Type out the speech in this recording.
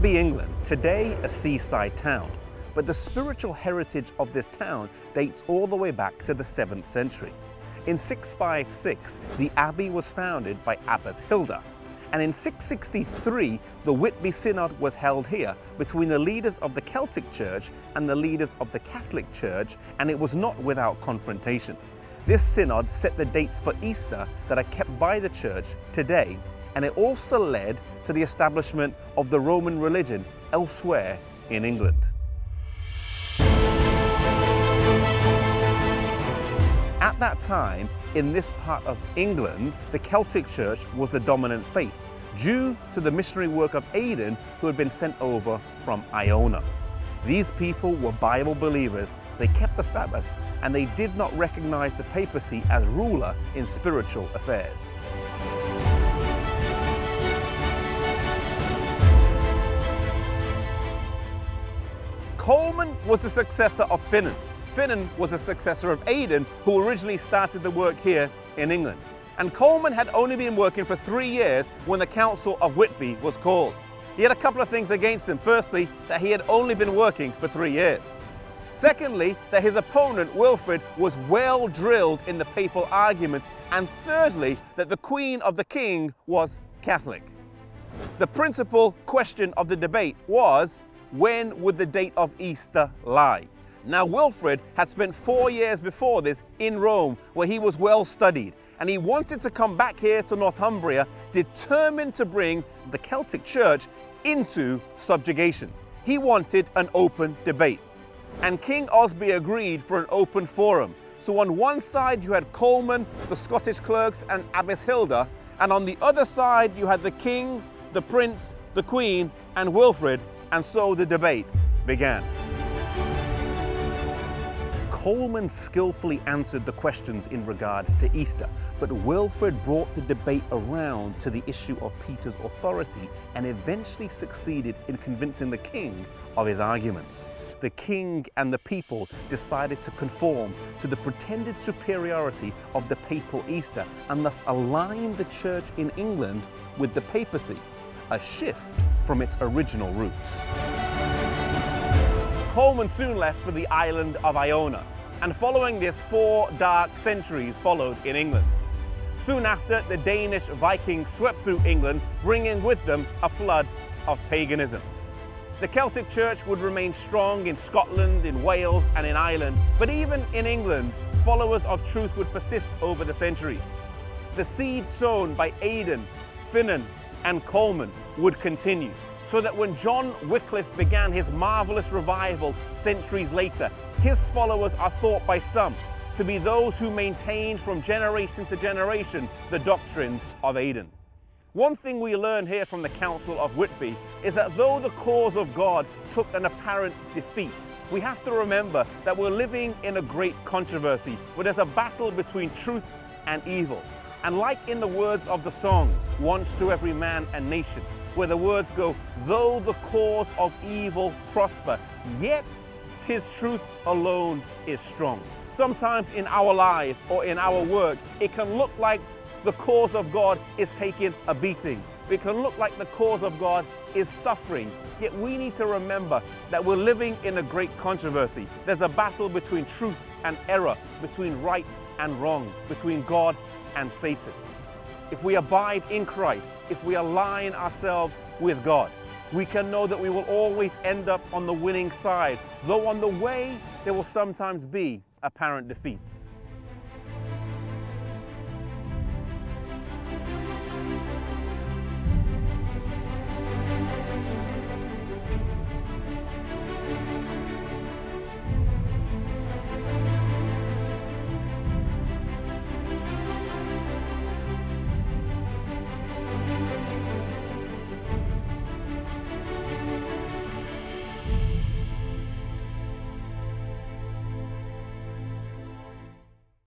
Whitby, England, today a seaside town, but the spiritual heritage of this town dates all the way back to the 7th century. In 656, the abbey was founded by Abbess Hilda, and in 663, the Whitby Synod was held here between the leaders of the Celtic Church and the leaders of the Catholic Church, and it was not without confrontation. This synod set the dates for Easter that are kept by the church today, and it also led to the establishment of the Roman religion elsewhere in England. At that time, in this part of England, the Celtic Church was the dominant faith, due to the missionary work of Aidan, who had been sent over from Iona. These people were Bible believers, they kept the Sabbath, and they did not recognize the papacy as ruler in spiritual affairs. Coleman was the successor of Finan. Finan was the successor of Aidan, who originally started the work here in England. And Coleman had only been working for 3 years when the Council of Whitby was called. He had a couple of things against him. Firstly, that he had only been working for 3 years. Secondly, that his opponent, Wilfrid, was well drilled in the papal arguments. And thirdly, that the Queen of the King was Catholic. The principal question of the debate was, when would the date of Easter lie? Now, Wilfrid had spent 4 years before this in Rome, where he was well studied, and he wanted to come back here to Northumbria, determined to bring the Celtic Church into subjugation. He wanted an open debate, and King Osby agreed for an open forum. So on one side you had Coleman, the Scottish clerks, and Abbess Hilda, and on the other side you had the king, the prince, the queen, and Wilfrid, and so the debate began. Coleman skillfully answered the questions in regards to Easter, but Wilfrid brought the debate around to the issue of Peter's authority and eventually succeeded in convincing the king of his arguments. The king and the people decided to conform to the pretended superiority of the papal Easter and thus align the church in England with the papacy, a shift from its original roots. Coleman soon left for the island of Iona, and following this, 4 dark centuries followed in England. Soon after, the Danish Vikings swept through England, bringing with them a flood of paganism. The Celtic Church would remain strong in Scotland, in Wales, and in Ireland, but even in England, followers of truth would persist over the centuries. The seed sown by Aidan, Finan, and Coleman would continue, so that when John Wycliffe began his marvelous revival centuries later, his followers are thought by some to be those who maintained from generation to generation the doctrines of Aidan. One thing we learn here from the Council of Whitby is that though the cause of God took an apparent defeat, we have to remember that we're living in a great controversy where there's a battle between truth and evil. And like in the words of the song, Once to Every Man and Nation, where the words go, though the cause of evil prosper, yet 'tis truth alone is strong. Sometimes in our life or in our work, it can look like the cause of God is taking a beating. It can look like the cause of God is suffering. Yet we need to remember that we're living in a great controversy. There's a battle between truth and error, between right and wrong, between God and Satan. If we abide in Christ, if we align ourselves with God, we can know that we will always end up on the winning side, though on the way there will sometimes be apparent defeats.